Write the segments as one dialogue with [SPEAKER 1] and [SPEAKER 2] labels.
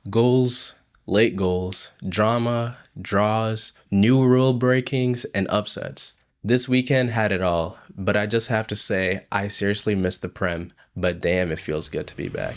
[SPEAKER 1] Goals, late goals, drama, draws, new rule breakings, and upsets. This weekend had it all, but I just have to say, I seriously missed the Prem, but damn, it feels good to be back.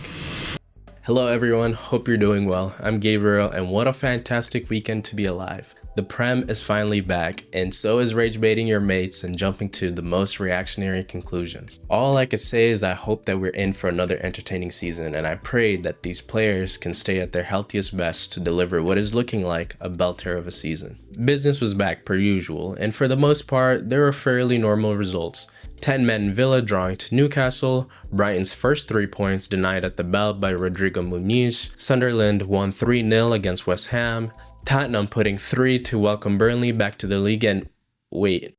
[SPEAKER 1] Hello everyone, hope you're doing well. I'm Gabriel, and what a fantastic weekend to be alive. The Prem is finally back, and so is rage baiting your mates and jumping to the most reactionary conclusions. All I could say is I hope that we're in for another entertaining season, and I pray that these players can stay at their healthiest best to deliver what is looking like a belter of a season. Business was back per usual, and for the most part, there were fairly normal results. 10-man Villa drawing to Newcastle, Brighton's first 3 points denied at the bell by Rodrigo Muniz, Sunderland won 3-0 against West Ham, Tottenham putting 3 to welcome Burnley back to the league, and wait,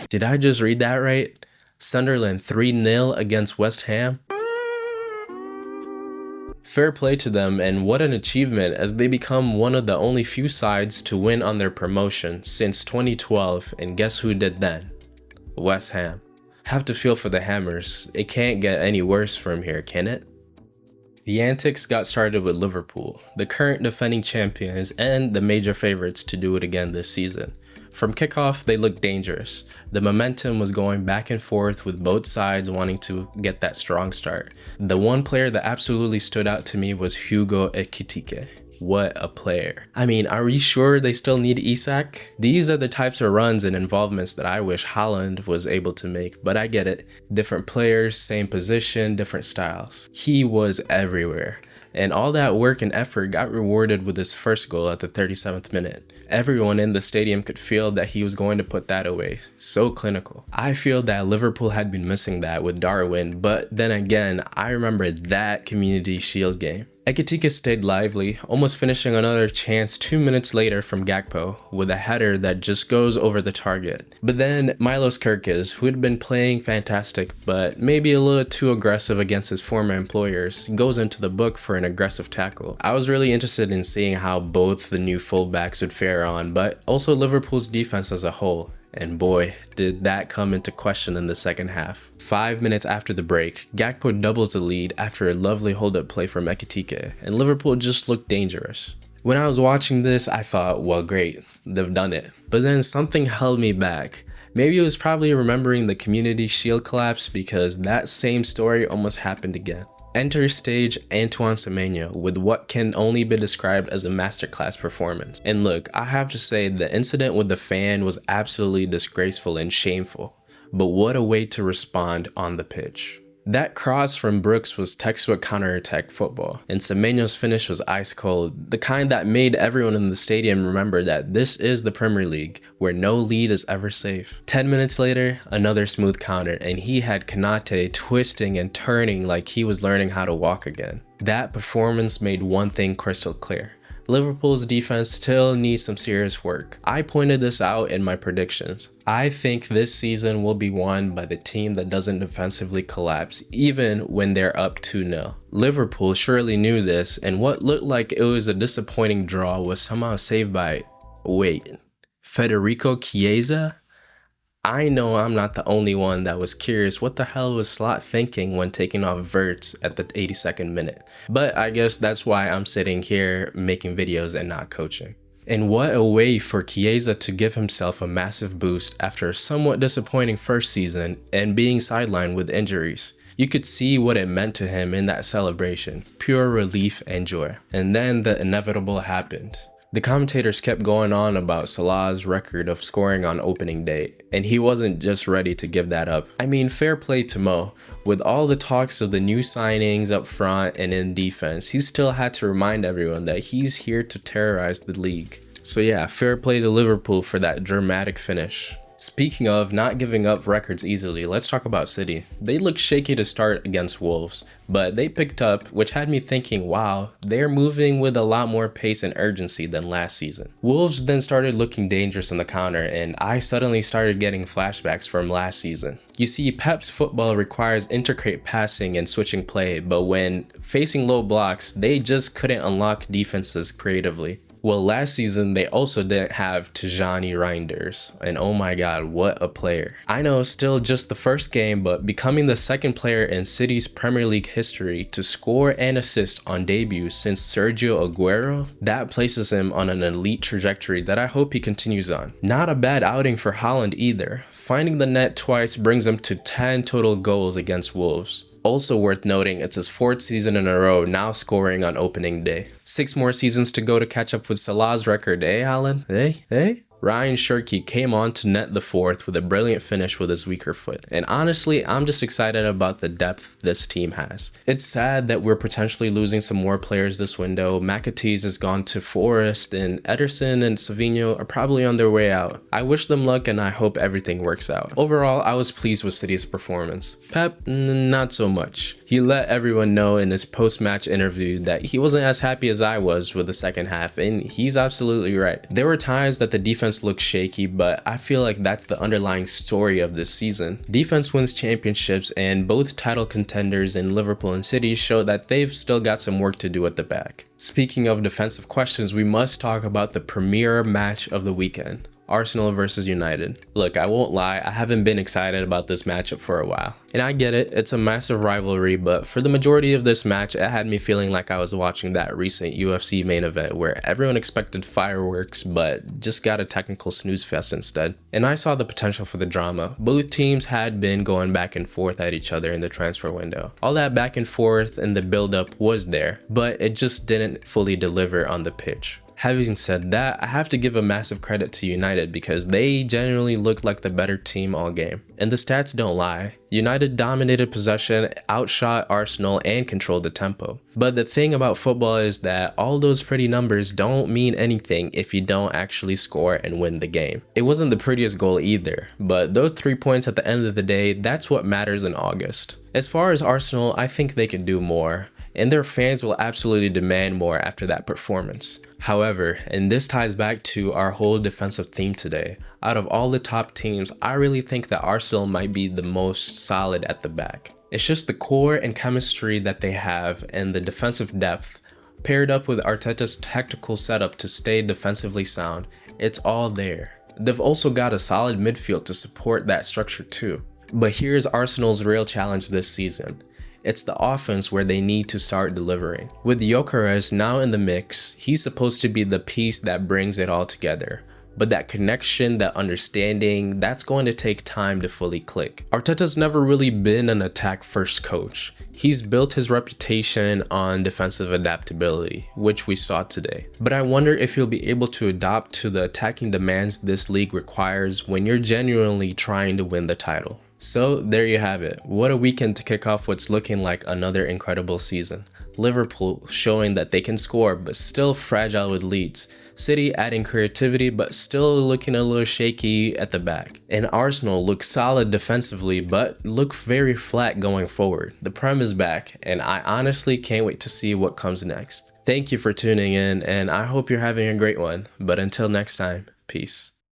[SPEAKER 1] did I just read that right? Sunderland 3-0 against West Ham? Fair play to them, and what an achievement as they become one of the only few sides to win on their promotion since 2012, and guess who did then? West Ham. Have to feel for the Hammers. It can't get any worse from here, can it? The antics got started with Liverpool, the current defending champions and the major favorites to do it again this season. From kickoff, they looked dangerous. The momentum was going back and forth with both sides wanting to get that strong start. The one player that absolutely stood out to me was Hugo Ekitike. What a player. I mean, are we sure they still need Isak? These are the types of runs and involvements that I wish Haaland was able to make, but I get it. Different players, same position, different styles. He was everywhere. And all that work and effort got rewarded with his first goal at the 37th minute. Everyone in the stadium could feel that he was going to put that away. So clinical. I feel that Liverpool had been missing that with Darwin, but then again, I remember that Community Shield game. Ekitike stayed lively, almost finishing another chance 2 minutes later from Gakpo with a header that just goes over the target. But then Milos Kerkez, who had been playing fantastic but maybe a little too aggressive against his former employers, goes into the book for an aggressive tackle. I was really interested in seeing how both the new fullbacks would fare on, but also Liverpool's defense as a whole. And boy, did that come into question in the second half. 5 minutes after the break, Gakpo doubles the lead after a lovely hold-up play from Ekitike, and Liverpool just looked dangerous. When I was watching this, I thought, well great, they've done it. But then something held me back. Maybe it was probably remembering the Community Shield collapse because that same story almost happened again. Enter stage Antoine Semenyo with what can only be described as a masterclass performance. And look, I have to say the incident with the fan was absolutely disgraceful and shameful, but what a way to respond on the pitch. That cross from Brooks was textbook counterattack football, and Semenyo's finish was ice cold, the kind that made everyone in the stadium remember that this is the Premier League, where no lead is ever safe. 10 minutes later, another smooth counter, and he had Konate twisting and turning like he was learning how to walk again. That performance made one thing crystal clear. Liverpool's defense still needs some serious work. I pointed this out in my predictions. I think this season will be won by the team that doesn't defensively collapse even when they're up 2-0. Liverpool surely knew this, and what looked like it was a disappointing draw was somehow saved by, wait, Federico Chiesa? I know I'm not the only one that was curious what the hell was Slot thinking when taking off Verts at the 82nd minute. But I guess that's why I'm sitting here making videos and not coaching. And what a way for Chiesa to give himself a massive boost after a somewhat disappointing first season and being sidelined with injuries. You could see what it meant to him in that celebration, pure relief and joy. And then the inevitable happened. The commentators kept going on about Salah's record of scoring on opening day, and he wasn't just ready to give that up. I mean, fair play to Mo. With all the talks of the new signings up front and in defense, he still had to remind everyone that he's here to terrorize the league. So yeah, fair play to Liverpool for that dramatic finish. Speaking of not giving up records easily, let's talk about City. They looked shaky to start against Wolves, but they picked up, which had me thinking, wow, they're moving with a lot more pace and urgency than last season. Wolves then started looking dangerous on the counter, and I suddenly started getting flashbacks from last season. You see, Pep's football requires intricate passing and switching play, but when facing low blocks, they just couldn't unlock defenses creatively. Well, last season they also didn't have Tijani Reinders, and oh my god, what a player. I know it's still just the first game, but becoming the second player in City's Premier League history to score and assist on debut since Sergio Aguero, that places him on an elite trajectory that I hope he continues on. Not a bad outing for Haaland either. Finding the net twice brings him to 10 total goals against Wolves. Also worth noting, it's his 4th season in a row now scoring on opening day. 6 more seasons to go to catch up with Salah's record, eh Haaland? Eh? Ryan Shirky came on to net the 4th with a brilliant finish with his weaker foot. And honestly, I'm just excited about the depth this team has. It's sad that we're potentially losing some more players this window. Makatees has gone to Forest, and Ederson and Savinho are probably on their way out. I wish them luck and I hope everything works out. Overall, I was pleased with City's performance. Pep, not so much. He let everyone know in his post-match interview that he wasn't as happy as I was with the second half, and he's absolutely right. There were times that the defense looked shaky, but I feel like that's the underlying story of this season. Defense wins championships, and both title contenders in Liverpool and City show that they've still got some work to do at the back. Speaking of defensive questions, we must talk about the premier match of the weekend. Arsenal versus United. Look, I won't lie, I haven't been excited about this matchup for a while. And I get it, it's a massive rivalry, but for the majority of this match, it had me feeling like I was watching that recent UFC main event where everyone expected fireworks, but just got a technical snooze fest instead. And I saw the potential for the drama. Both teams had been going back and forth at each other in the transfer window. All that back and forth and the build-up was there, but it just didn't fully deliver on the pitch. Having said that, I have to give a massive credit to United because they genuinely looked like the better team all game. And the stats don't lie. United dominated possession, outshot Arsenal, and controlled the tempo. But the thing about football is that all those pretty numbers don't mean anything if you don't actually score and win the game. It wasn't the prettiest goal either, but those 3 points at the end of the day, that's what matters in August. As far as Arsenal, I think they could do more, and their fans will absolutely demand more after that performance. However, and this ties back to our whole defensive theme today, out of all the top teams, I really think that Arsenal might be the most solid at the back. It's just the core and chemistry that they have and the defensive depth, paired up with Arteta's tactical setup to stay defensively sound, it's all there. They've also got a solid midfield to support that structure too. But here's Arsenal's real challenge this season. It's the offense where they need to start delivering. With Gyökeres now in the mix, he's supposed to be the piece that brings it all together. But that connection, that understanding, that's going to take time to fully click. Arteta's never really been an attack-first coach. He's built his reputation on defensive adaptability, which we saw today. But I wonder if he'll be able to adapt to the attacking demands this league requires when you're genuinely trying to win the title. So there you have it. What a weekend to kick off what's looking like another incredible season. Liverpool showing that they can score but still fragile with leads. City adding creativity but still looking a little shaky at the back. And Arsenal look solid defensively but look very flat going forward. The Prem is back and I honestly can't wait to see what comes next. Thank you for tuning in and I hope you're having a great one. But until next time, peace.